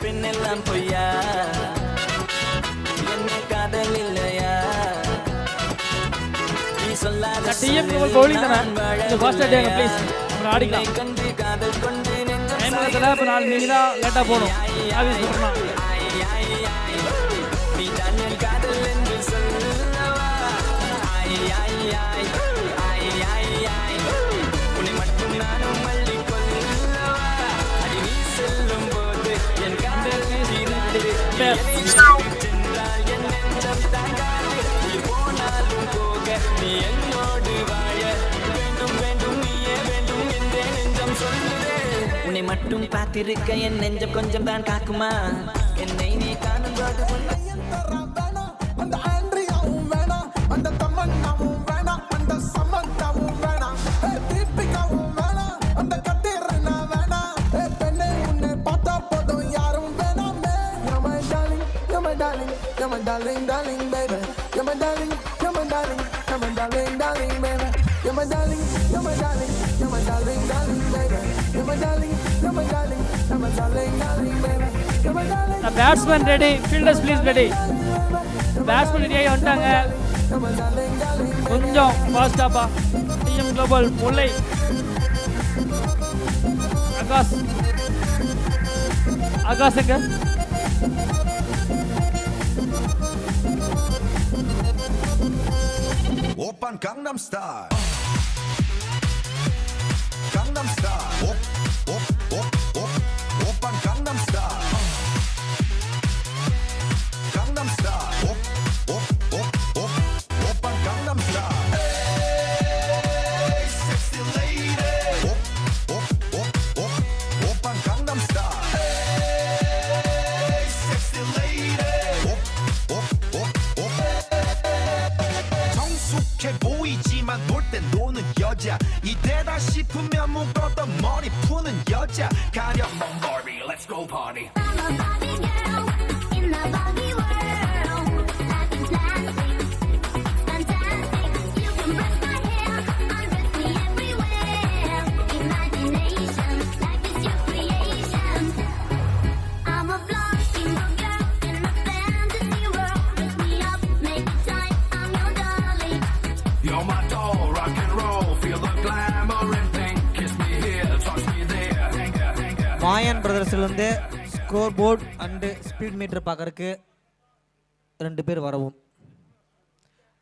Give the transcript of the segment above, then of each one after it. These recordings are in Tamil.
பெண்ணெல்லாம் பொய்யா என்ன காதல் இல்லையா நீ சொல்லாத பவுலிங் தானே இந்த ஃபர்ஸ்ட் டேங்க ப்ளீஸ் நம்ம ஆடிக்கலாம் கண்டு காதல் கொண்டு நெஞ்சம் டைம்ல இப்ப நாலு நீங்க தான் லேட்டா போணும் ஆபீஸ் போறோம் நீ தான் என் காதல் என்று சொல்லவா உன்னை மட்டும் நானும் மல்லி கொள்ளவா அடி நீ செல்லும் போது என் காதல் சென்றால் என் நெஞ்சம் தாங்காது நீ போனாலும் போக நீ என்னோடு வாழ வேண்டும் வேண்டும் நீயே வேண்டும் என்றே நெஞ்சம் சொல்லுதே உன்னை மட்டும் பார்த்திருக்க என் நெஞ்சம் கொஞ்சம் தான் காக்குமா என்னை நீ காணும் போது Darling, darling, baby. You're my darling, you're my darling, you're my darling, darling, baby. You're my darling, you're my darling, you're my darling, darling, baby. You're my darling, you're my darling, you're my darling, darling, baby. You're my darling. The batsman ready, fielders please ready. Batsman ready ஆகி வந்துட்டாங்க. கொஞ்சம் ஃபாஸ்டாப்பா. டிஎம் குளோபல் முல்லை. ஆகாஷ் எங்க? Open Gangnam Style. Gangnam Style. Open Gangnam Style. Gangnam Style. Open Gangnam Style. Hey, sexy lady. Open Gangnam Style. Hey, sexy lady. 정숙해 보이지만 놀 땐 노는 여자 이때다 싶으면 묶었던 머리 푸는 여자 가려 머리 Let's go party I'm a Barbie girl in the Barbie world. Life is plastic, fantastic. You can brush my hair, undress me everywhere. Imagination, life is your creation. I'm a flying girl in a fantasy world. Dress me up, make it tight, I'm your darling. You're my doll, rock and roll, feel the glamour and pink. Kiss me here, touch me there, hang Mayan பிரதர்ஸ்லேருந்து score board and speed meter பார்க்கறதுக்கு 2 பேர் வரவும்.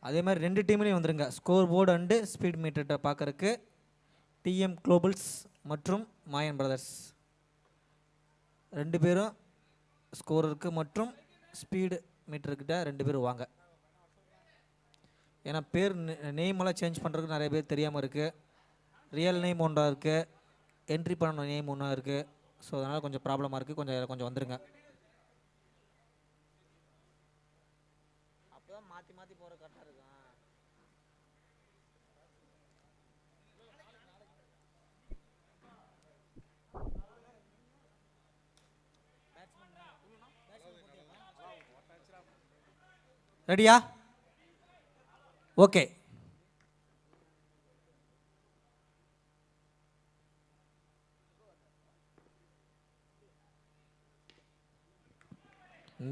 அதே மாதிரி 2 டீம்லேயும் வந்துருங்க. ஸ்கோர் போர்டு அண்டு ஸ்பீட் மீட்டர்கிட்ட பார்க்கறதுக்கு டிஎம் குளோபல்ஸ் மற்றும் மாயன் பிரதர்ஸ் 2 பேரும் ஸ்கோருக்கு மற்றும் ஸ்பீடு மீட்டர்கிட்ட 2 பேரும் வாங்க. ஏன்னா பேர் நேமெல்லாம் சேஞ்ச் பண்ணுறதுக்கு நிறைய பேர் தெரியாமல் இருக்குது. ரியல் நேம் ஒன்றா இருக்குது, என்ட்ரி பண்ண நேம் ஒன்றா இருக்குது. ஸோ அதனால் கொஞ்சம் ப்ராப்ளமாக இருக்குது. கொஞ்சம் வந்துடுங்க. அப்போ தான் மாற்றி மாற்றி போகிற கரெக்டாக இருக்கும். ரெடியா? ஓகே.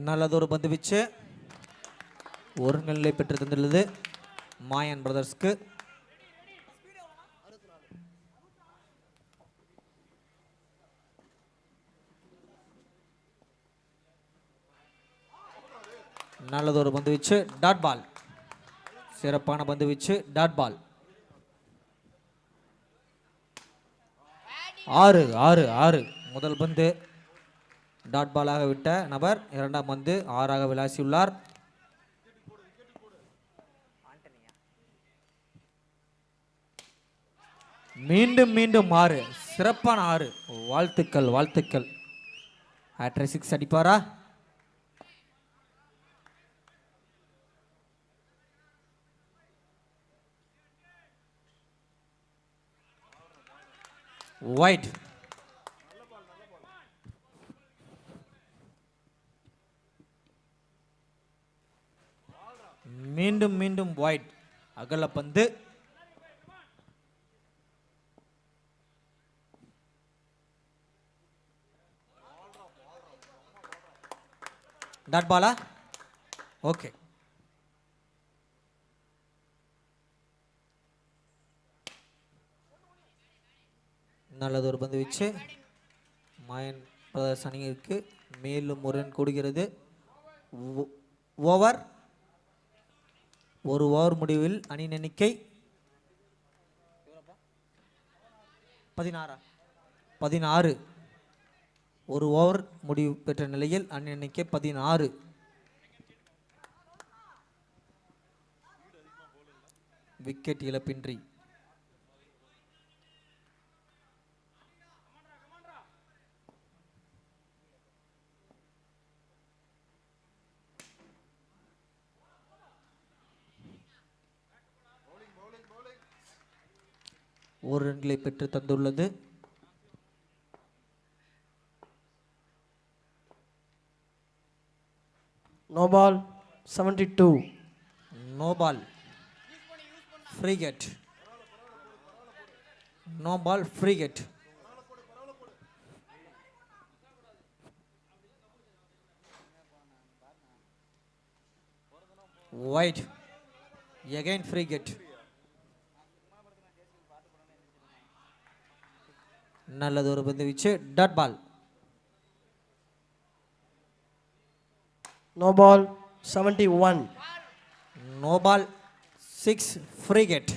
நல்லதொரு பந்து வீச்சு ஒரு நிலை பெற்று தந்துள்ளது மாயன் பிரதர்ஸ்க்கு. நல்லதொரு பந்து வீச்சு, டாட் பால். சிறப்பான பந்து வீச்சு, டாட் பால். 6 முதல் பந்து டாட் பாலாக விட்ட நபர் 2ஆம் பந்து 6ஆக விளாசியுள்ளார். மீண்டும் 6, சிறப்பான 6. வாழ்த்துக்கள். ஹேட்ரிக் 6 அடிப்பாரா? வைட். மீண்டும் வைட். அகலப்பந்து. டாட் பாலா? ஓகே. நல்லது ஒரு பந்து வீச்சு. மாயன் பிரதர்ஸ் அணியிற்கு மேலும் ஒரு ரன் கூடுகிறது. ஓவர். ஒரு ஓவர் முடிவில் அணியின் எண்ணிக்கை 16. ஒரு ஓவர் முடிவு பெற்ற நிலையில் அணியின் எண்ணிக்கை 16. விக்கெட் இழப்பின்றி. ஒரு ரன்களை பெற்று தந்துள்ளது. No ball, 72. No ball. Free hit. No ball, free hit. Wide. Again free hit. நல்லது ஒரு பந்து வீச்சு. Dot ball. No ball, 71. No ball, 6 free hit.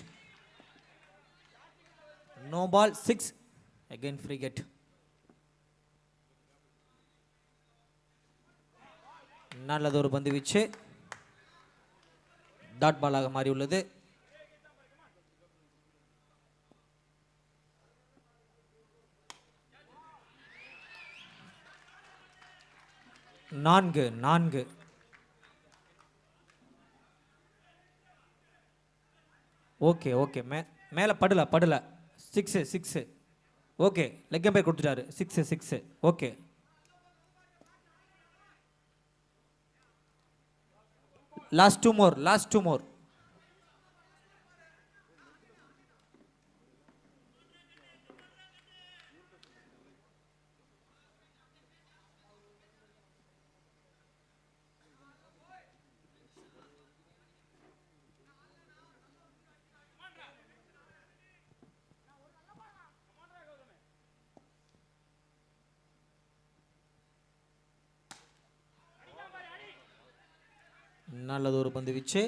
No ball, 6 again free hit. நல்லது ஒரு பந்து வீச்சு. டாட் பாலாக மாறியுள்ளது. நான்கு. ஓகே மேலே படல 6. ஓகே லெக் எம்பையர் கொடுத்துட்டாரு. 6. ஓகே. லாஸ்ட் டூ மோர். நல்லது ஒரு பந்து வீச்சு.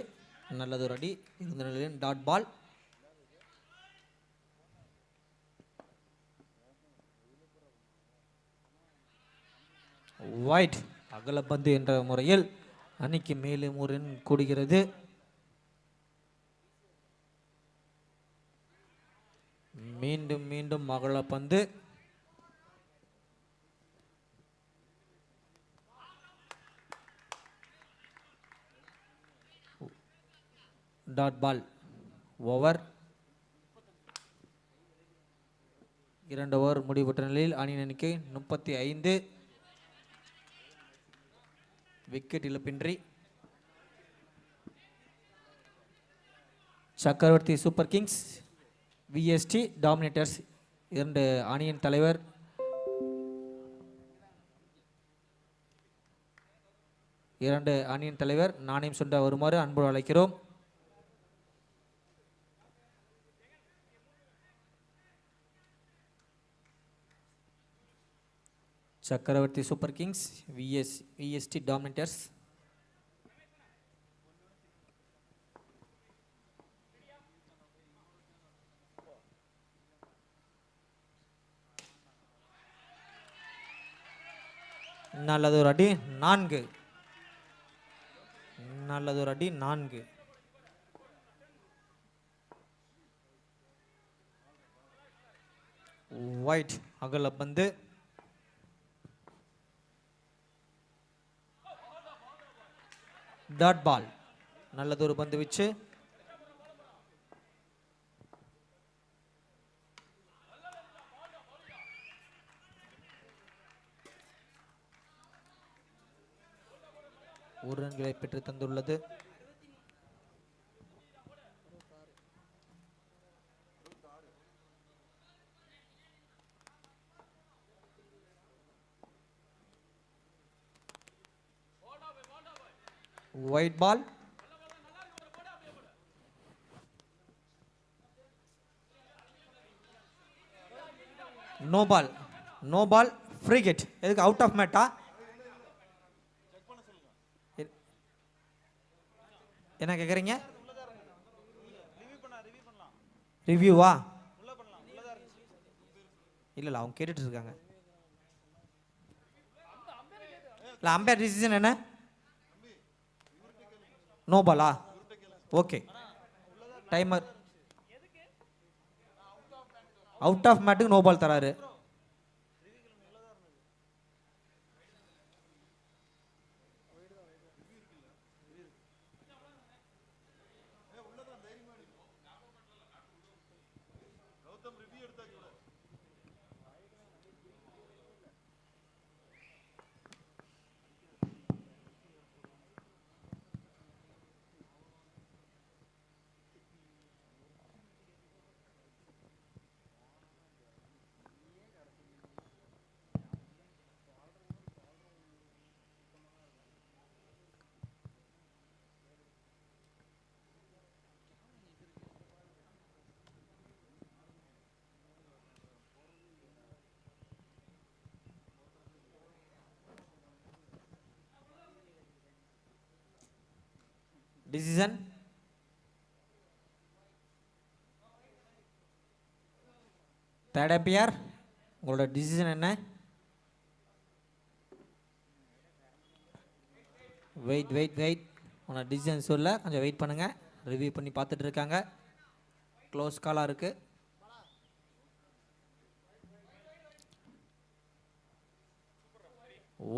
நல்லது ஒரு அடி. இருந்த நிலையில் டாட் பால். வைட். அகலப்பந்து என்ற முறையில் அணிக்கு மேலும் ஒரு ரன் கூடுகிறது. மீண்டும் அகலப்பந்து. Dot ball. ஓவர். 2 ஓவர் முடிவுற்ற நிலையில் அணியின் எண்ணிக்கை 35. விக்கெட் இழப்பின்றி. Chakravarthy super kings VST dominators 2 அணியின் தலைவர் நாணயம் சுண்ட வருமாறு அன்போடு அழைக்கிறோம். சக்கரவர்த்தி சூப்பர் கிங்ஸ் விஎஸ்டி டாமினேட்டர்ஸ். நல்லதொரு அடி. 4. வைட். அகலப்பந்து. Dot ball. நல்லதொரு பந்து வீச்சு. ஒரு ரன்களை பெற்று தந்துள்ளது. Wide ball. No ball. No ball. Free hit. எதுக்கு அவுட் ஆஃப் மேட்டா? என்ன கேட்குறீங்க? ரிவ்யூவா? இல்லை அவங்க கேட்டுட்டு இருக்காங்க. இல்லை அம்பையர் டிசிஷன் என்ன? நோ பாலா? ஓகே. டைமர். அவுட் ஆஃப் மேட்டுக்கு நோ பால் தராரு. டிசிஷன். தேர்ட் அம்பையர் உங்களோட டிசிஷன் என்ன? Wait wait wait. உங்களோட டிசிஷன் சொல்ல கொஞ்சம் வெயிட் பண்ணுங்க. ரிவ்யூ பண்ணி பார்த்துட்டு இருக்காங்க. க்ளோஸ் காலாக இருக்கு.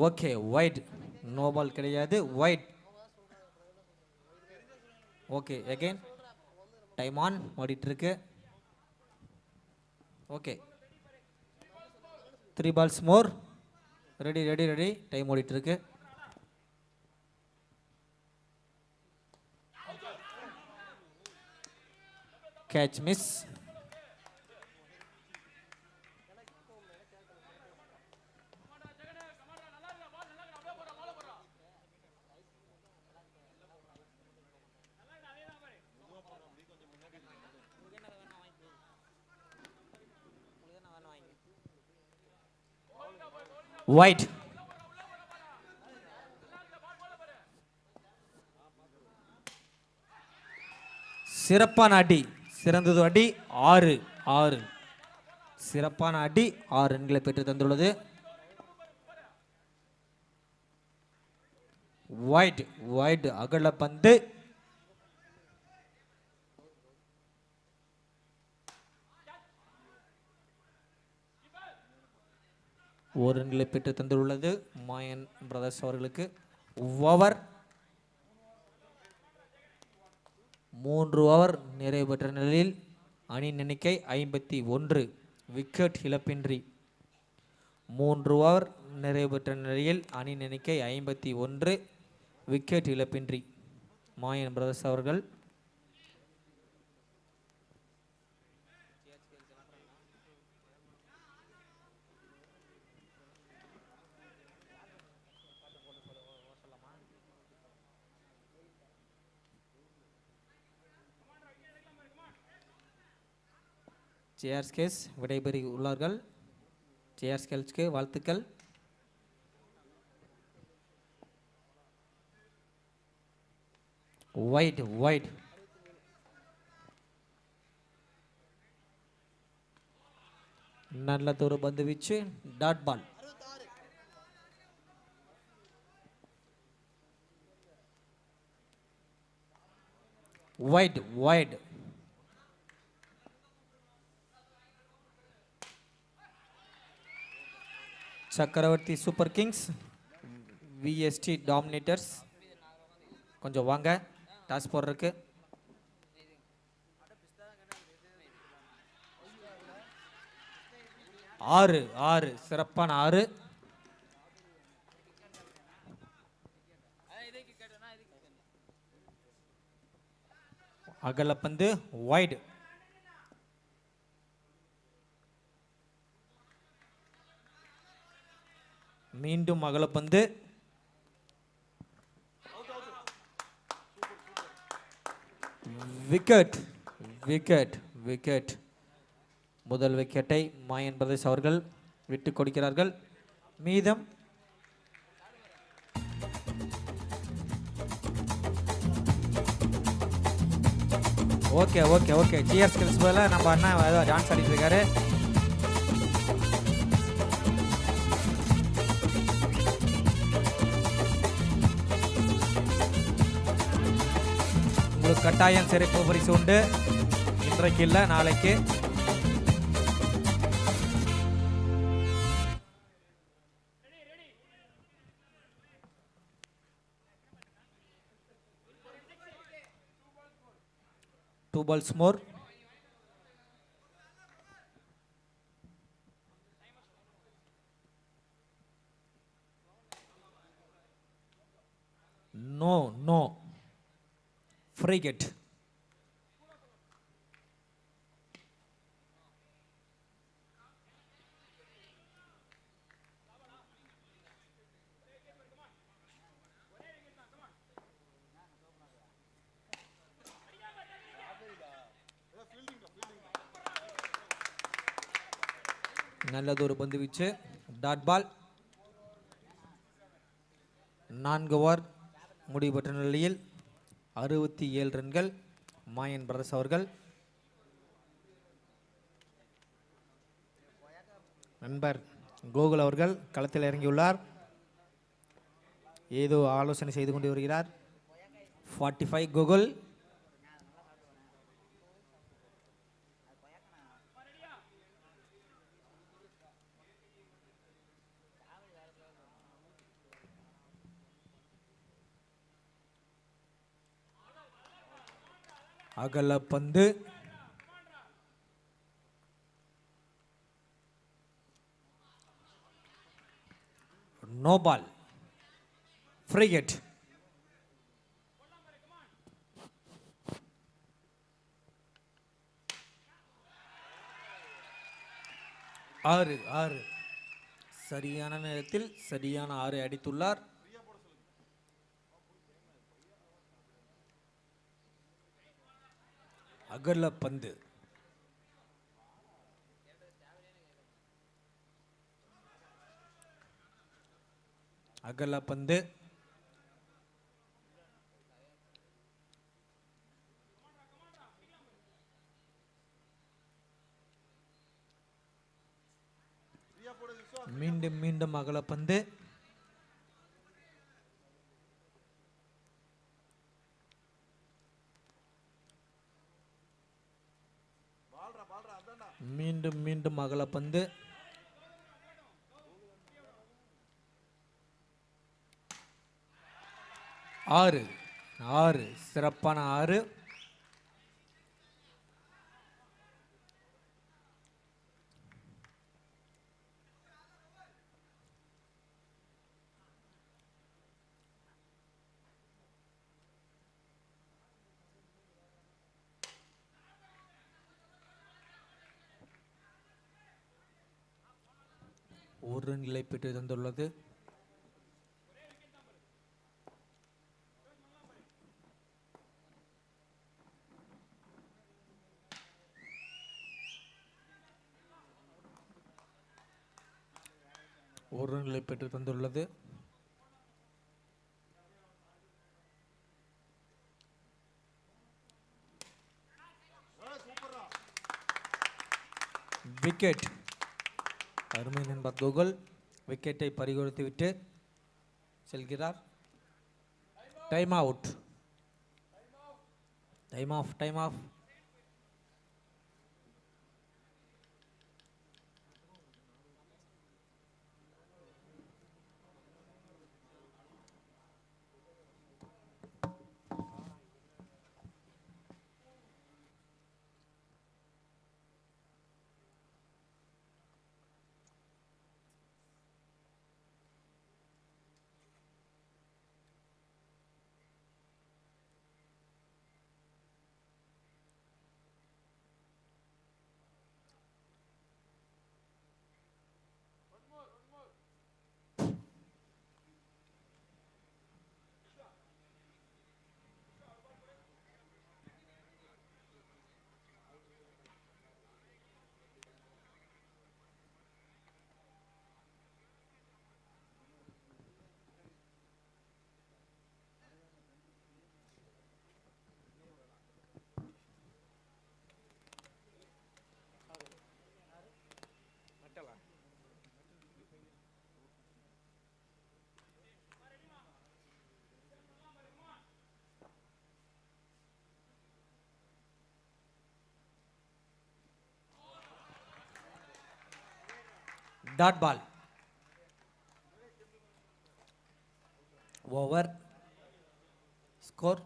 Okay white. நோ பால் கிடையாது. Wide. Okay again time on ஓடிட்டு இருக்கு. Okay 3 balls more. Ready ready ready. Time ஓடிட்டு இருக்கு. Catch miss. ஒயிட். சிறப்பான அடி. சிறந்தது அடி. 6 6. சிறப்பான அடி 6 ரன்களை பெற்று தந்துள்ளது. ஒயிட் ஒயிட் அகல பந்து. ஒரு ரன்களை பெற்று தந்துள்ளது மாயன் பிரதர்ஸ் அவர்களுக்கு. ஓவர் 3 ஓவர் நிறைவு பெற்ற நிலையில் அணியின் எண்ணிக்கை 51. விக்கெட் இழப்பின்றி 3 ஓவர் நிறைவு பெற்ற நிலையில் அணியின் எண்ணிக்கை 51. விக்கெட் இழப்பின்றி மாயன் பிரதர்ஸ் அவர்கள். ஜேஆர்எஸ் விடைபெறி உள்ளார்கள். ஜேஆர்எஸ்க்கு வாழ்த்துக்கள். Wide wide. நல்லதொரு பந்து வீச்சு. Dot ball. Wide wide. Chakravarthy super kings VST dominators கொஞ்சம் வாங்க டாஸ் போடுறதுக்கு. ஆறு 6 சிறப்பான 6. அகலப்பந்து வைடு. மீண்டும் அகலப்பந்து. விக்கெட் விக்கெட் விக்கெட் முதல் விக்கெட்டை மாயன் பிரதேஷ் அவர்கள் விட்டு கொடுக்கிறார்கள். மீதம் okay okay okay shear skills போல நம்ம அண்ணா ஏதோ டான்ஸ் ஆடிட்டு இருக்காரு. உங்களுக்கு கட்டாயம் சிறப்பு பரிசு உண்டு. இன்றைக்கு இல்லை, நாளைக்கு. Two balls more. No. Free hit. நல்லதொரு பந்து வீச்சு. டாட் பால். 4 ஓவர் முடிவு பெற்ற நிலையில் 67 ரன்கள். மாயன் பிரதேஷ் அவர்கள். நண்பர் கோகுல் அவர்கள் களத்தில் இறங்கியுள்ளார். ஏதோ ஆலோசனை செய்து கொண்டு வருகிறார். 45 கோகுல். அகல பந்து. No ball. Free hit. ஆறு சரியான நேரத்தில் சரியான 6 அடித்துள்ளார். அகல பந்து. அகல பந்து. மீண்டும் அகல பந்து. மீண்டும் அகல பந்து. ஆறு சிறப்பான 6. ஒரு நிலை பெற்று தந்துள்ளது. ஒரு நிலை பெற்று தந்துள்ளது. விக்கெட். அருமை நண்பர் கோகுல் விக்கெட்டை பறிகொடுத்து விட்டு செல்கிறார். Time out. Time off. Dot ball. Over. Score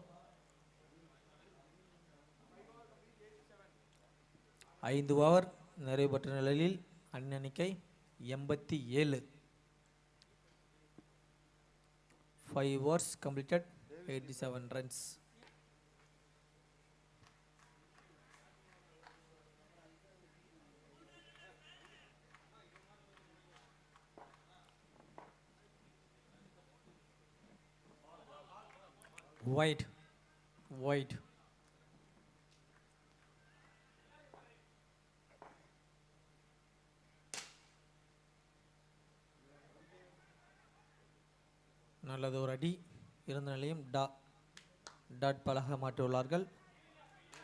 5 over நிறைவு பெற்ற நிலையில் அணிக்கை 87. 5 overs completed, 87 runs. Wide. நல்லது ஒரு அடி இருந்த நிலையும் டாட் பாலாக மாற்றியுள்ளார்கள்.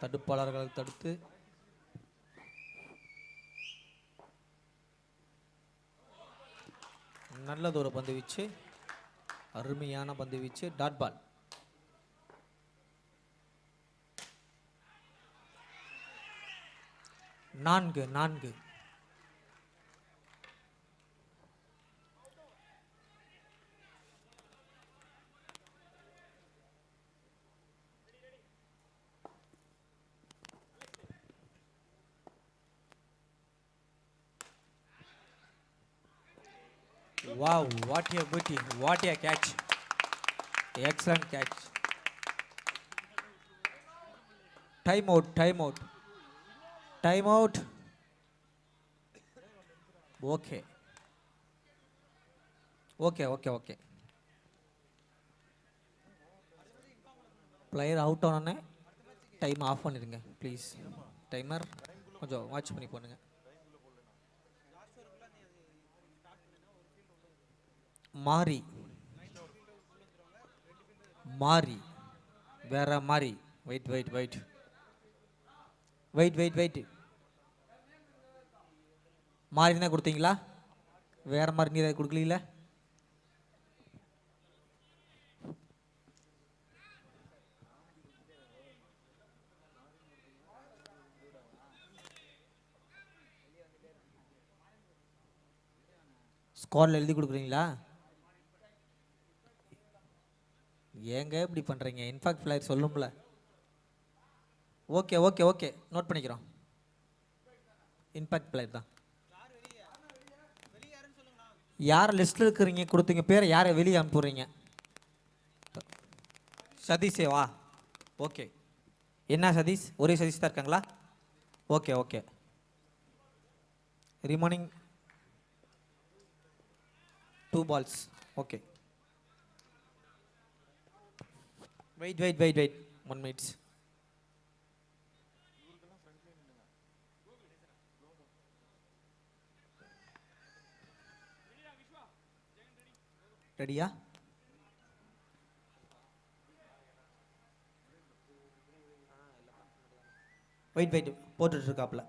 தடுப்பாளர்கள் தடுத்து நல்லது ஒரு பந்து வீச்சு, அருமையான பந்து வீச்சு, டாட் பால். நான்கு. Wow, what a beauty, what a catch. Excellent catch. Time out. Okay. Player out Aney time of பண்ணிடுங்க ப்ளீஸ். டைமர் கொஞ்சம் வாட்ச் பண்ணி பண்ணுங்க. மாறி வேற மாறி. வெயிட் மாறி தான் கொடுத்தீங்களா? வேற மாதிரி நீ கொடுக்கல? ஸ்கோரில் எழுதி கொடுக்குறீங்களா? ஏங்க இப்படி பண்ணுறீங்க? இன்ஃபாக்ட் பிளேயர் சொல்லும்ல. ஓகே நோட் பண்ணிக்கிறோம். இம்பாக்ட் பிளேயர் தான். யார் லிஸ்ட்டில் இருக்கிறீங்க கொடுத்தீங்க பேரை யாரை வெளியே அனுப்புறீங்க? சதீஷேவா? ஓகே. என்ன சதீஷ்? ஒரே சதீஷ் தான் இருக்காங்களா? Okay. Remaining 2 balls. Okay. Wait 1 minute. ரெடியா? வெயிட் போட்டுட்டு இருக்காப்ல.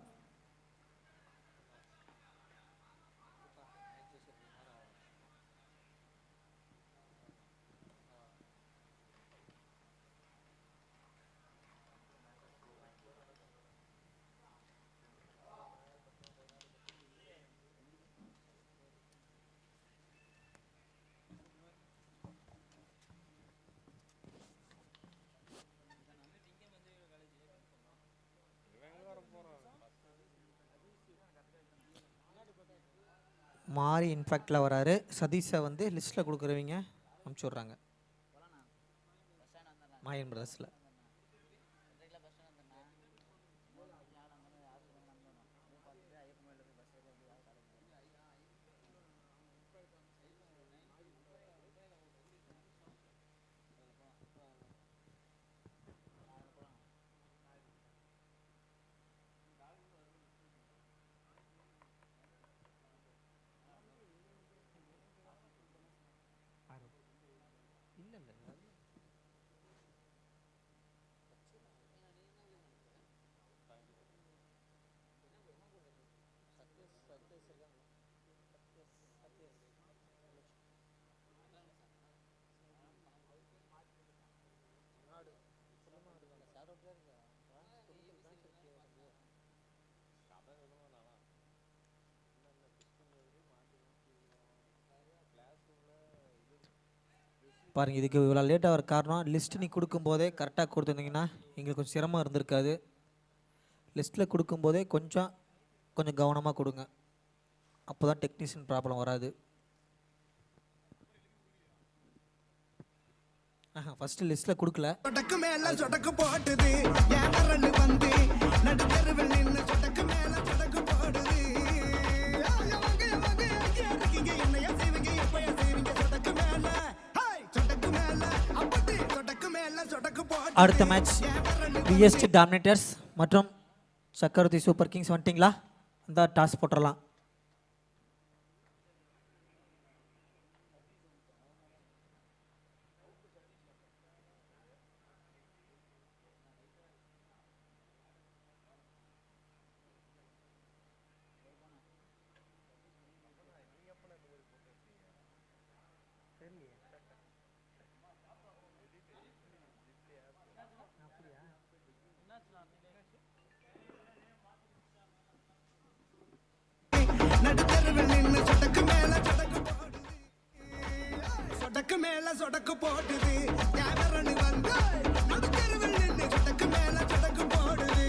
மாறி இன்ஃபேக்டில் வராரு. சதீஷை வந்து லிஸ்ட்டில் கொடுக்குறவங்க அனுப்பிச்சி விட்றாங்க மாயன் பிரதர்ஸில். பாருங்கள், இதுக்கு இவ்வளோ லேட்டாக வர காரணம் லிஸ்ட்டு நீ கொடுக்கும்போதே கரெக்டாக கொடுத்துருந்தீங்கன்னா எங்களுக்கு கொஞ்சம் சிரமம் இருந்திருக்காது. லிஸ்ட்டில் கொடுக்கும்போதே கொஞ்சம் கவனமாக கொடுங்க. அப்போ தான் டெக்னீஷியன் ப்ராப்ளம் வராது. ஃபஸ்ட்டு லிஸ்ட்டில் கொடுக்கல. சொடக்கு மேல சொடக்கு போட்டுது ஏமரன்னு வந்து நடுத்தருவில் நின்னு சொடக்கு மேல சொடக்கு போடுது. என்னைய செய்வீங்க எப்பயா செய்வீங்க சொடக்கு மேல சொடக்கு மேல அப்படி சொடக்கு மேல சொடக்கு போட்டு. அடுத்த மேட்ச் விஎஸ்டி டாமினேட்டர்ஸ் மற்றும் சக்கரவர்த்தி சூப்பர் கிங்ஸ் வந்துட்டிங்களா? இந்த டாஸ் போட்டுடலாம். நடுத்தருவில் நின்னு சொடக்கு மேல சொடக்கு போடுது. சொடக்கு மேல சொடக்கு போடுது ஏமரன்னு வந்து நடுத்தருவில் நின்னு சொடக்கு மேல சொடக்கு போடுது.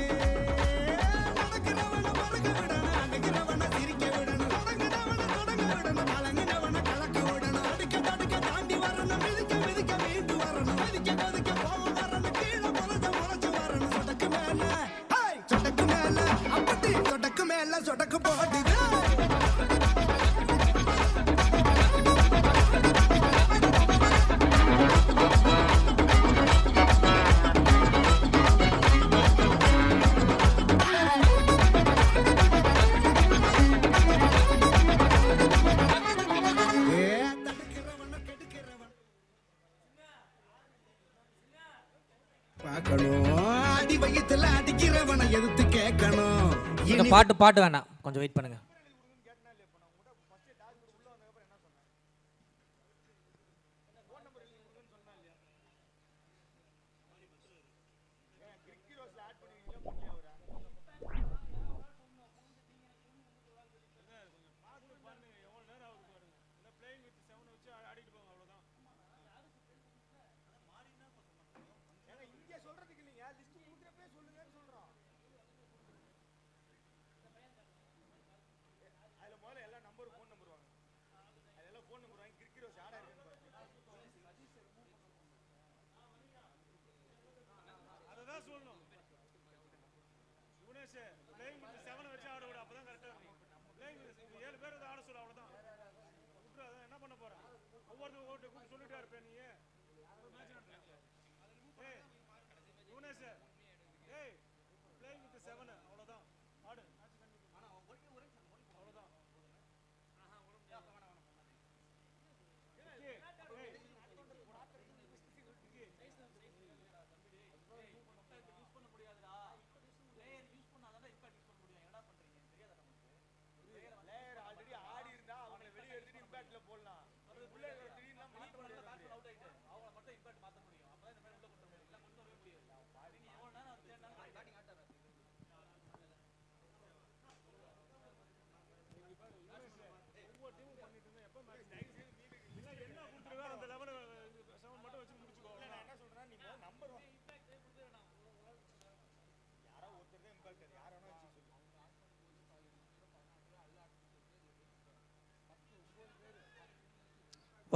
நடக்கிறவன மறக்க விடணும், அடிக்கிறவன சிரிக்க விடணும், தொடங்குனவன தொடங்க விடணும், கலங்குனவன கலக்க விடணும், அடுக்க தடுக்க தாண்டி வரணும், மிதிக்க மிதிக்க மீண்டு வரணும், மதிக்க மதிக்க போக வரணும், கீழே முளைச்சு வரணும். சொடக்கு மேல சொடக்கு மேல அப்படி சொடக்கு மேல சொடக்கு போடுது. அடி வயித்துல அடிக்கிறவனை எதிர்த்து கேட்கணும். இந்த பாட்டு வேண்டாம், கொஞ்சம் வெயிட் பண்ணுங்க.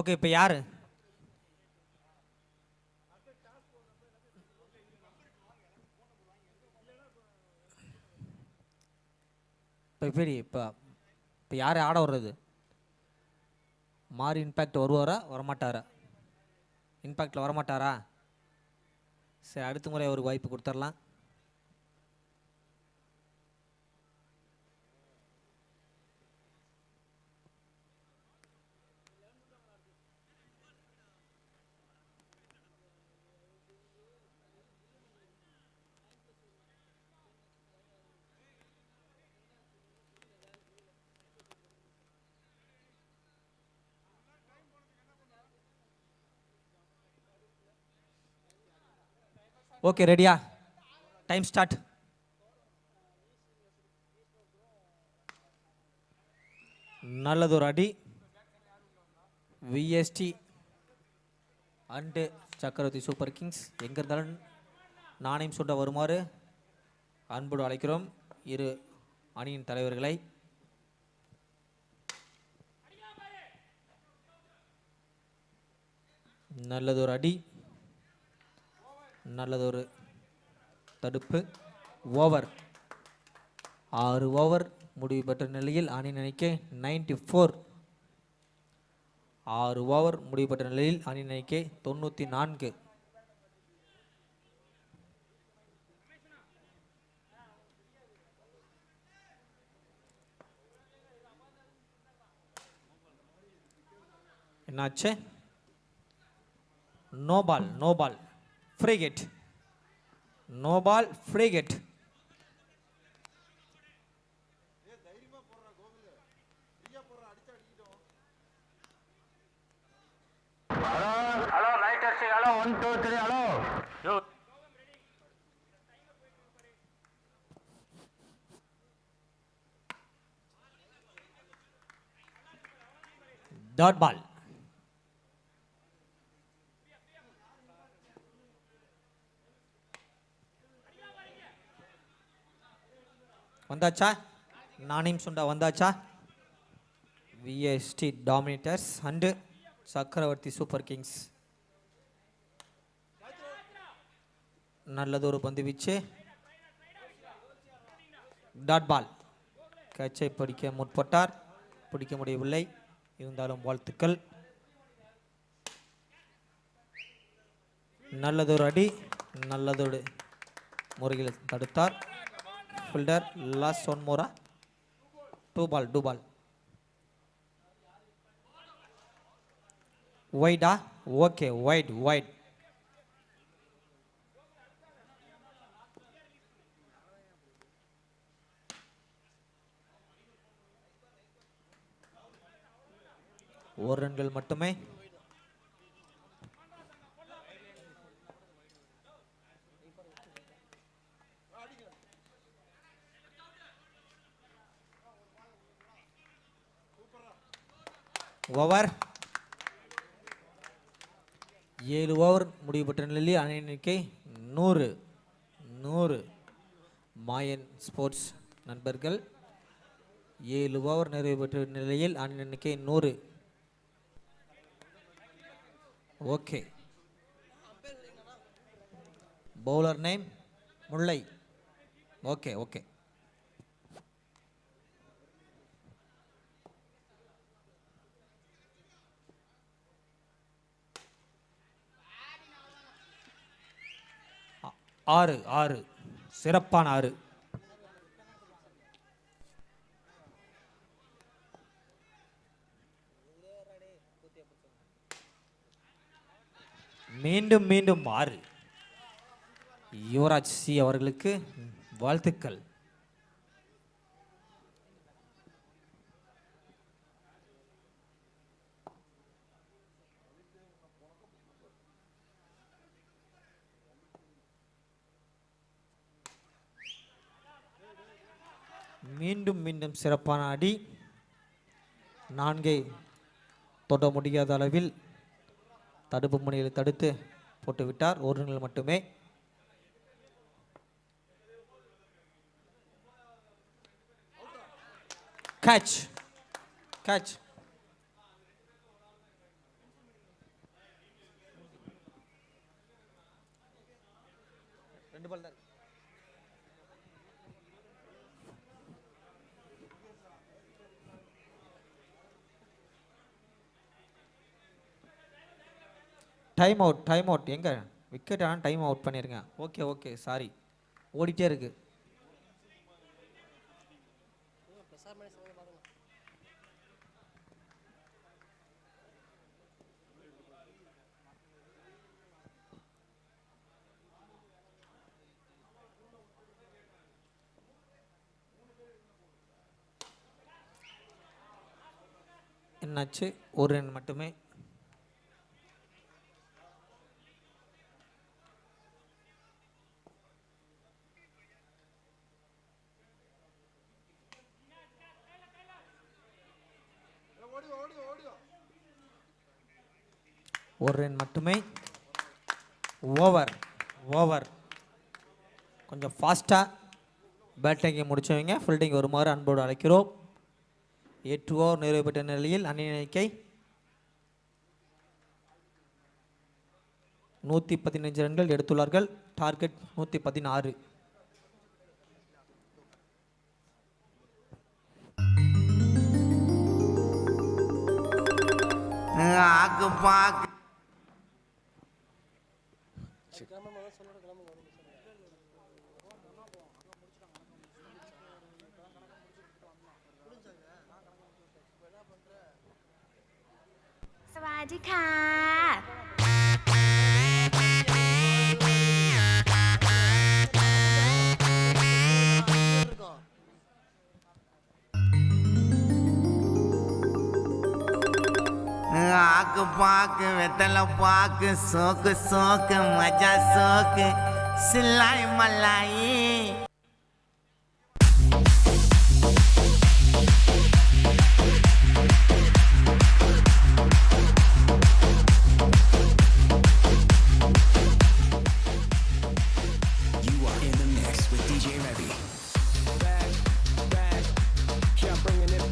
ஓகே, இப்போ யாரு? இப்போ யார் ஆட வர்றது? மாறி இம்பேக்ட் வருவாரா வரமாட்டாரா? இம்பேக்டில் வரமாட்டாரா? சரி, அடுத்த முறை அவருக்கு வாய்ப்பு கொடுத்துடலாம். ஓகே, ரெடியா? Time start. நல்லதொரு அடி. VST and Chakravarthy super Kings எங்கே இருந்தாலும் நாணயம் சுட்ட வருமாறு அன்போடு அழைக்கிறோம் இரு அணியின் தலைவர்களை. நல்லதொரு அடி, நல்லதொரு தடுப்பு. ஓவர் 6 ஓவர் முடிவு பெற்ற நிலையில் அணியின் எண்ணிக்கை 94. 6 ஓவர் முடிவு பெற்ற நிலையில் அணியின் எண்ணிக்கை 94. என்னாச்சு? No ball, no ball, free hit. No ball, free hit. Hello right test hello 1 2 3 hello dot ball. வந்தாச்சா? நாணயம் சுண்டா வந்தாச்சா? VST dominators and Chakravarthy super kings. நல்லதொரு பந்து வீச்சு. டாட் பால். கேட்சை பிடிக்க முற்பட்டார், பிடிக்க முடியவில்லை. இருந்தாலும் வாழ்த்துக்கள். நல்லதொரு அடி, நல்லதொரு முறையில் தடுத்தார். ஃபீல்டர் லாஸ்ட் ஒன் மோரா. 2 பால், 2 பால். வைடா? Okay, wide, wide. ஒரு ரன்கள் மட்டுமே. ஓவர் 7 ஓவர் முடிவு பெற்ற நிலையில் அணி எண்ணிக்கை 100. 100. மாயன் ஸ்போர்ட்ஸ் நண்பர்கள் 7 ஓவர் நிறைவு பெற்ற நிலையில் அணி எண்ணிக்கை 100. Okay. Bowler name Mullai. Okay okay. ஆறு 6 சிறப்பான 6. மீண்டும் மீண்டும் 6. யுவராஜ் சி அவர்களுக்கு வாழ்த்துக்கள். மீண்டும் மீண்டும் சிறப்பான அடி. 4 தொட முடியாத அளவில் தடுப்பு முனையில் தடுத்து போட்டுவிட்டார். 1 ரன்கள் மட்டுமே. Catch, catch. ரெண்டு பால் தான். Time out, time out. எங்க விக்கெட் ஆனால் டைம் அவுட் பண்ணிருங்க. Okay okay, sorry. ஓடிட்டே இருக்கு. என்னாச்சு? 1 ரன் மட்டுமே. ஒரு ரன் மட்டுமே. ஓவர் கொஞ்சம் ஃபாஸ்ட்டாக பேட்டிங்கை முடிச்சவங்க ஃபீல்டிங் வருமாறு அன்போடு அழைக்கிறோம். 8 ஓவர் நிறைவு பெற்ற நிலையில் அணி எண்ணிக்கை 115 ரன்கள் எடுத்துள்ளார்கள். டார்கெட் 116. ஆக்கு பாக்கு வெத்தலை பாக்கு சோக்கு சோக்கு மஜா சோக்கு சில்லாய் மல்லாயி.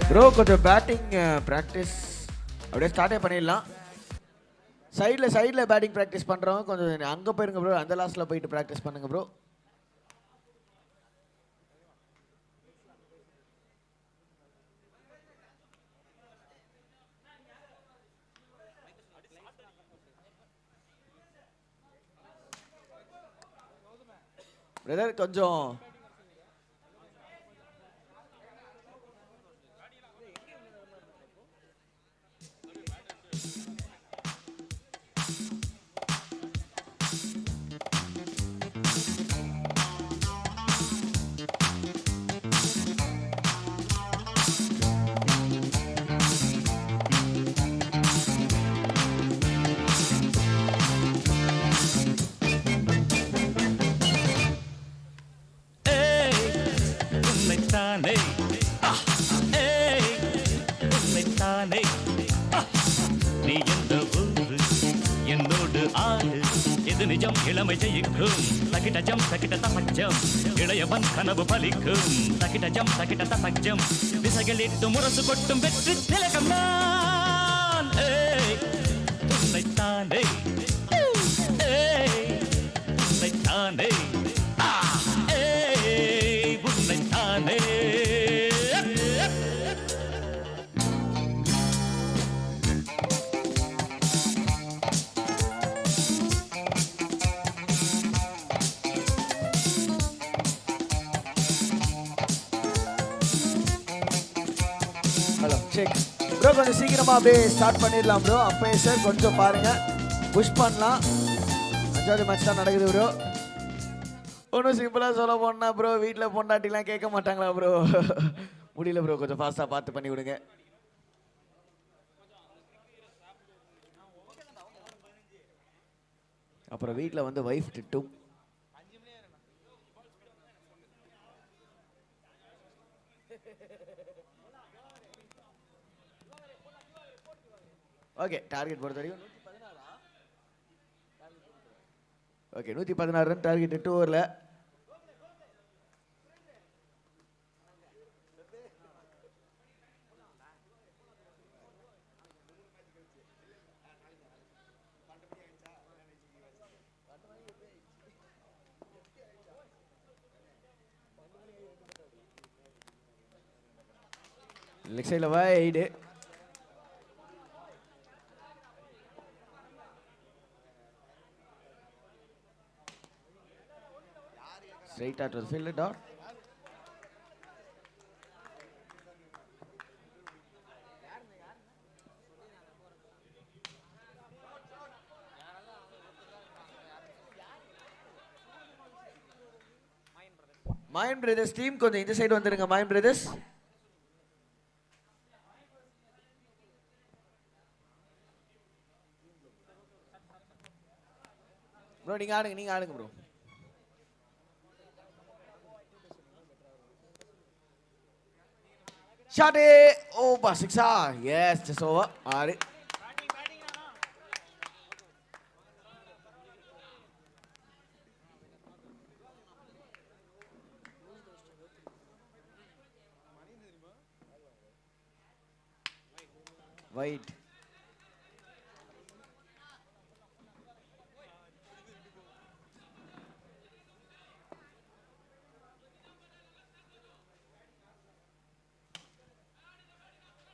ப்ரோ கொஞ்சம் பேட்டிங் ப்ராக்டிஸ் அப்படியே ஸ்டார்டே பண்ணிடலாம். சைடில் பேட்டிங் ப்ராக்டிஸ் பண்ணுறவங்க கொஞ்சம் அங்கே போயிருங்க ப்ரோ. அந்த லாஸ்ட்டில் போயிட்டு ப்ராக்டிஸ் பண்ணுங்க ப்ரோ. பிரதர் கொஞ்சம் நீ எந்த ஊரு என்னோடு ஆடு எது நிஜம் இளமை ஜெயிக்கும் தகிடஜம் தகிட தசஜம் இளையவன் கனவு பலிக்கும் தகிடஜம் தகிட தசஜம் திசைகளிட்டு முரசு கொட்டும் வெற்றி திலகம் நான் உன்னைத்தானே உன்னைத்தானே உன்னைத்தானே. Hello check bro. கொஞ்சம் சீக்கிரமாக அப்படியே ஸ்டார்ட் பண்ணிடலாம் ப்ரோ. அப்பயே சார் கொஞ்சம் பாருங்கள், புஷ் பண்ணலாம். 5வது மேட்ச் தான் நடக்குது ப்ரோ. ஒன்றும் சிம்பிளாக சொல்ல போனா ப்ரோ, வீட்டில் பொண்டாட்டிலாம் கேட்க மாட்டாங்களா ப்ரோ? முடியல ப்ரோ, கொஞ்சம் ஃபாஸ்ட்டாக பார்த்து பண்ணி விடுங்க. அப்புறம் வீட்டில் வந்து வைஃப் திட்டும். ஓகே, டார்கெட் பொறுத்த வரைக்கும் 116. ஓகே, 116 ரன் டார்கெட் 8 ஓவரில். லெக் சைடில் wide. Straight out to the fielder dot. Mayan Brothers team கொஞ்சம் இந்த சைடு வந்துருங்க. Mayan Brothers ப்ரோ, நீங்க ஆடுங்க bro. Shot it over 6. Yes, just over. All right. Wide.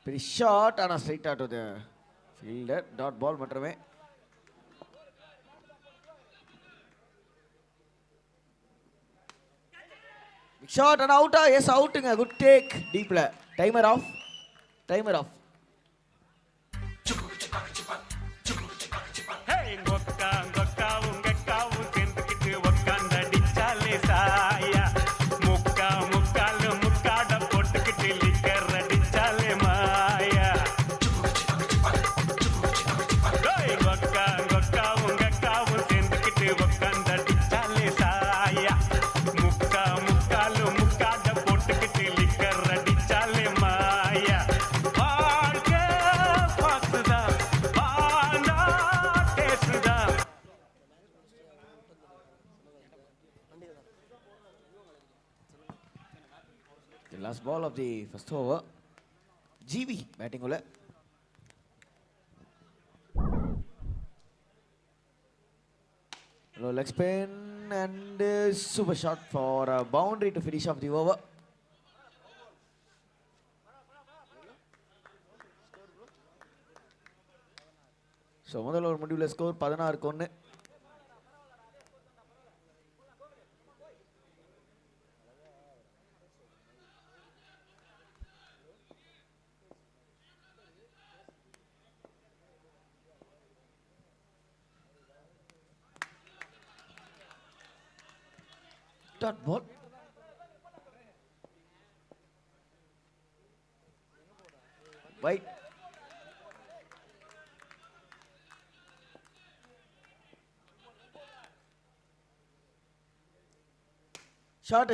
Pretty short and a straight out to the fielder. Dot ball மட்டுமே. Big shot and out. Yes, out. Good take. Deep play. Timer off. Timer off. The last ball of the first over. GB batting ulla. Low leg spin and super shot for a boundary to finish off the over. So முதல்ல ஒரு முடிவுல score 16-1. Dot ball. Wide. Shot.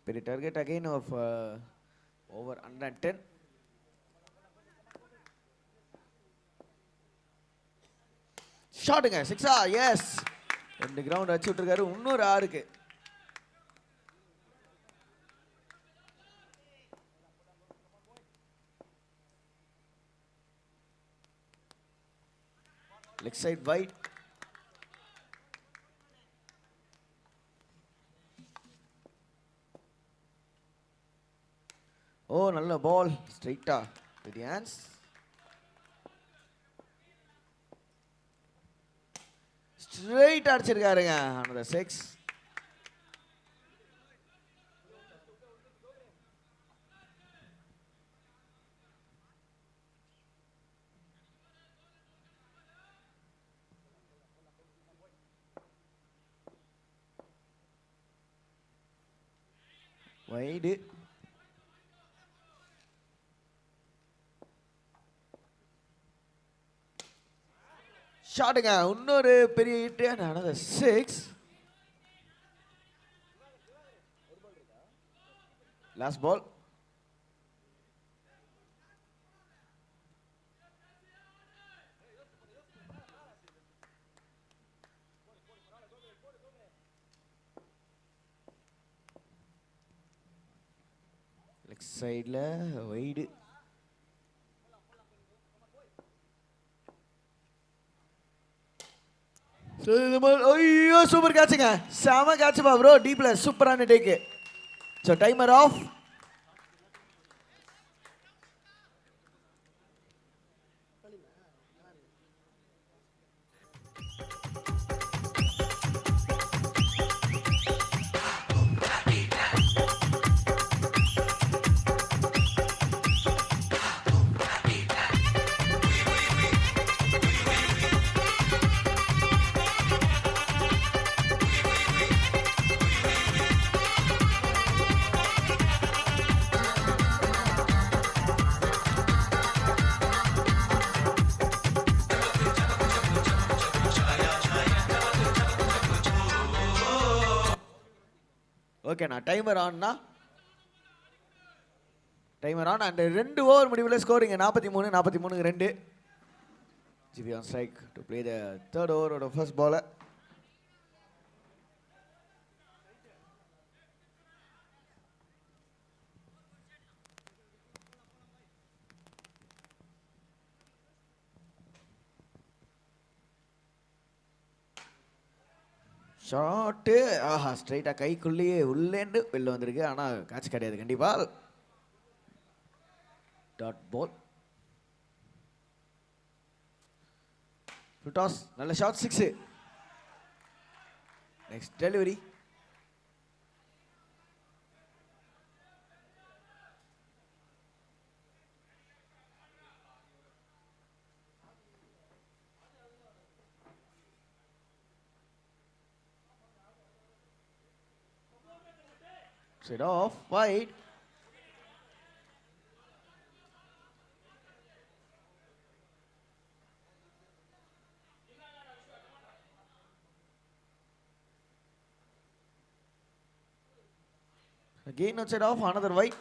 Pretty target again of over 110. Shotங்க 6 yes. ரெண்டு கிரவுண்ட் அடிச்சு விட்டுருக்காரு. இன்னொரு 6க்கு. Leg side wide. Oh, நல்ல ball straight to the hands. Straight அடிச்சிருக்காருங்க. Another 6. Wide. ஷாட்டுங்க இன்னொரு பெரிய hit and another 6. Last ball. Leg sideல wide. ஐயோ சூப்பர் கேட்சுங்க. செம கேட்சுப்பா ப்ரோ. டீப்ல சூப்பரான டேக்கு. So timer off. ஓகேண்ணா டைமர் ஆன்னா டைமர் ஆன் அண்ட் 2 ஓவர் முடிவில் scoring 43-2. GB on strike to play the third over of the first bowler. Shot ஆஹா ஸ்ட்ரைட்டாக கைக்குள்ளேயே உள்ளேண்டு வெளில வந்திருக்கு. ஆனால் கேட்ச் கிடையாது கண்டிப்பாக. Dot ball. டாஸ் நல்ல shot 6. Next delivery. Set off wide. Again not set off, another wide.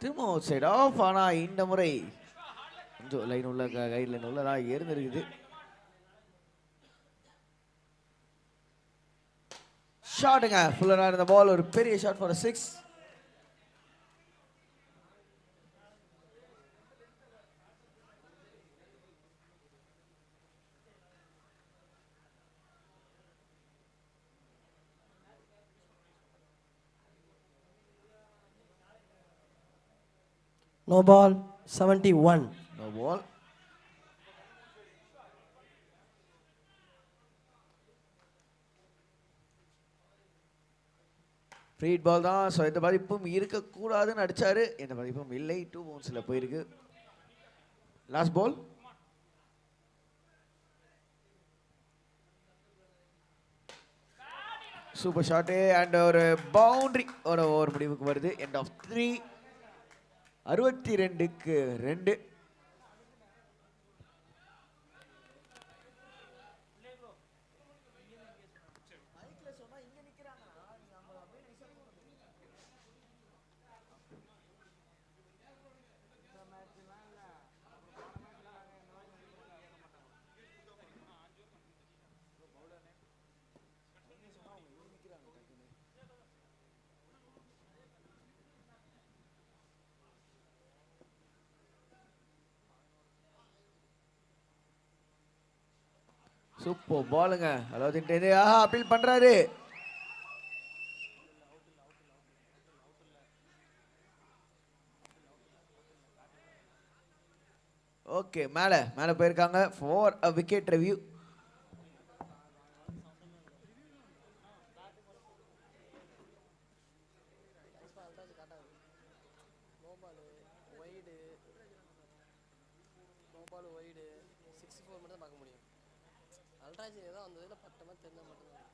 திரும்ப set off. ஆனால் இந்த முறை கொஞ்சம் லைன் உள்ள கைட் லைன் உள்ளதாக இருந்திருக்குது. ஷாட்டுங்க ஃபுல்லராக இருந்த பால் ஒரு பெரிய shot for 6. No ball, 71. No ball. Free ball தான். ஸோ எந்த பாதிப்பும் இருக்கக்கூடாதுன்னு அடித்தார். எந்த பாதிப்பும் இல்லை. 2 பவுன்ஸில் போயிருக்கு. Last ball. Super shot and ஒரு பவுண்டரி ஒரு ஓவர் முடிவுக்கு வருது. End of 3. 62-2. சூப்பர் பாலுங்க. அலாவுதீன் அப்பீல் பண்றாரு. ஓகே மேல போயிருக்காங்க for a wicket review. UltraEdge ஏதோ அந்த இதில் பட்டமாக தெரிஞ்ச மட்டும்தான்.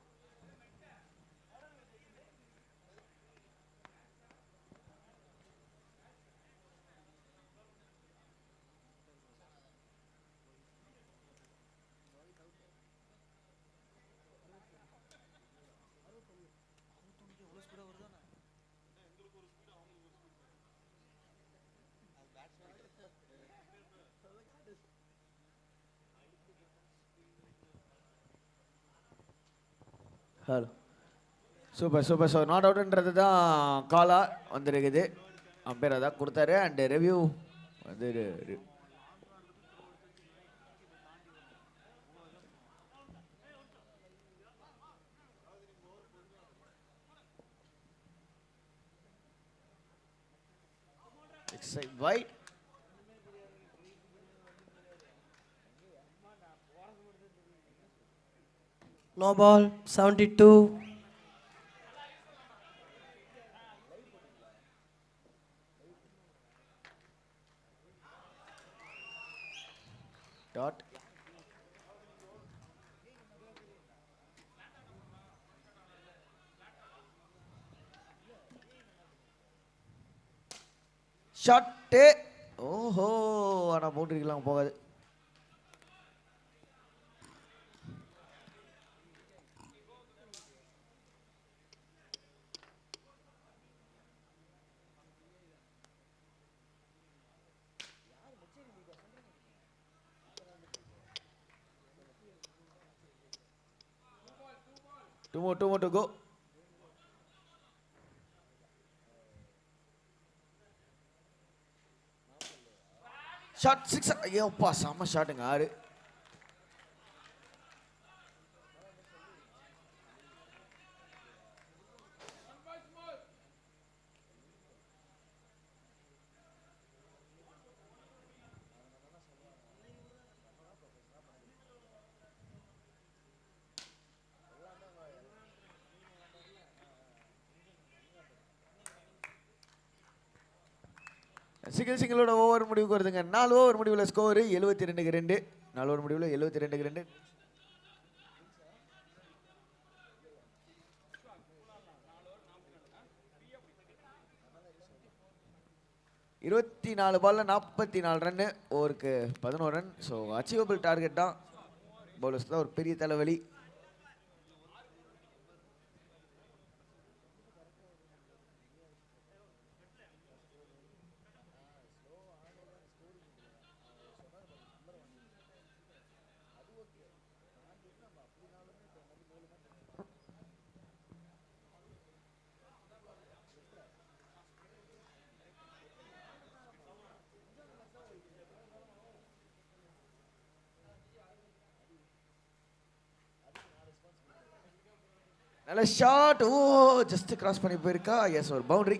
Hello super. ஸோ நாட் அவுட்ன்றது தான் காலாக வந்துருக்குது. அம்பேர் அதான் கொடுத்தாரு. அண்ட் ரிவ்யூ வந்து wide. No ball, 72. Dot. Shot. ஓஹோ ஆனால் பவுண்டரிக்கெலாம் போகாது. Two more to go. Shot 6. ஐயோப்பா செம்ம ஷாட்டுங்க 6. சிங்கிளோட ஓவர் முடிவுக்கு வருதுங்க. 4 ஓவர் முடிவில் ஸ்கோரு 72க்கு 2. 4 ஓவர் முடிவில் 72க்கு 2. இருபத்தி 4 பால்ல 44 ரன்னு, ஓவருக்கு 11 ரன். ஸோ அச்சீவபிள் டார்கெட் தான். பவுலர்ஸ் தான் ஒரு பெரிய தலைவலி. நல்ல ஷாட். ஓ ஜஸ்ட் கிராஸ் பண்ணி போயிருக்கா. எஸ், ஒரு boundary.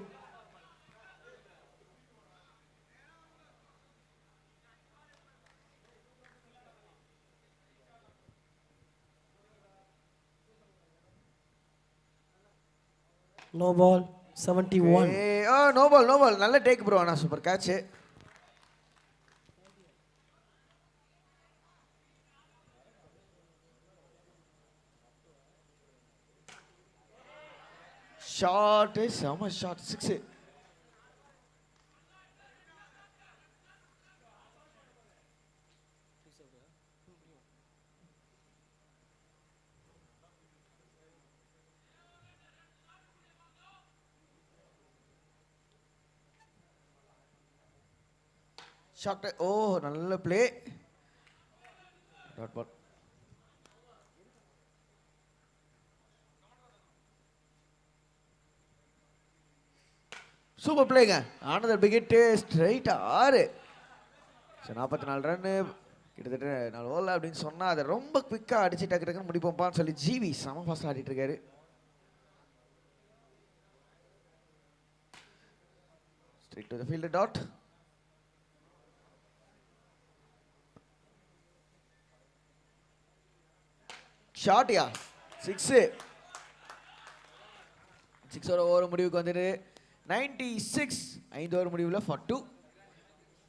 No ball, 71. No ball. நல்ல டேக் ப்ரோ. ஆனா சூப்பர் கேட்ச். ஷாட் செம ஷாட் 6. ஷாட். ஓ நல்ல பிளே. Dot ball. சூப்பர் பிளேங்க. Another big hit straight 6. So 44 run, கிட்டத்தட்ட 4 ஓவரில் அப்படின்னு சொன்னால் அதை ரொம்ப குவிக்காக அடிச்சு டக்கு டக்குன்னு முடிப்போம்ப்பான்னு சொல்லி ஜிவி செம ஃபாஸ்ட்டாக ஆடிட்டு இருக்காரு. Straight to the fielder dot. ஷாட்யா 6. 6 ஓவர் முடிவுக்கு வந்துட்டு 96. 5 ஓவர் முடிவில் ஃபார் 2.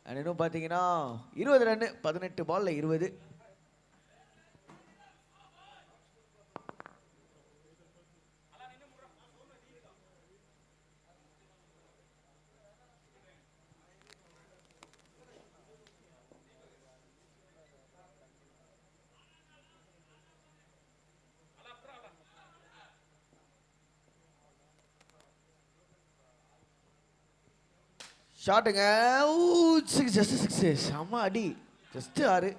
அண்ட் இன்னும் பார்த்தீங்கன்னா 20 ரன்னு, 18 பால்ல 20. ஷாட்டுங்க. ஜஸ்ட் 6. செம்ம அடி. ஜஸ்ட் 6.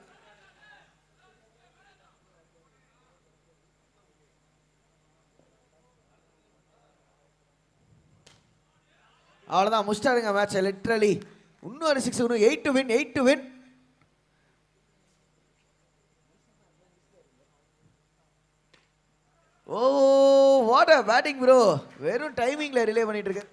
அவ்வளோதான், முடிச்சிட்டாருங்க மேட்சை லிட்ரலி. இன்னொரு 6. இன்னும் 8 to win. 8 to win. Oh what a batting bro. வெறும் டைமிங்ல ரிலே பண்ணிட்டு இருக்கு.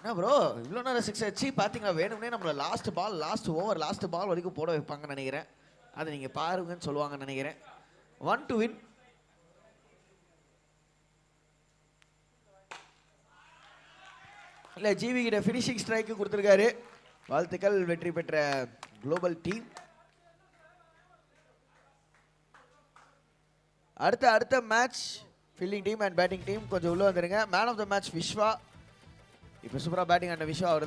என்ன ப்ரோ இவ்வளோ நேரம் 6 அடிச்சு பார்த்தீங்களா? வேணும்னே நம்மளை லாஸ்ட் பால் வரைக்கும் போட வைப்பாங்கன்னு நினைக்கிறேன். அதை நீங்கள் பாருங்கன்னு சொல்லுவாங்கன்னு நினைக்கிறேன். 1 to win. இல்லை ஜிவி கிட்ட ஃபினிஷிங் ஸ்ட்ரைக்கு கொடுத்துருக்காரு. வாழ்த்துக்கள், வெற்றி பெற்ற குளோபல் டீம். அடுத்த match fielding team and batting team கொஞ்சம் உள்ளே வந்துருங்க. Man of the match Viswa. இப்போ சூப்பராக பேட்டிங் ஆன விஸ்வா அவர்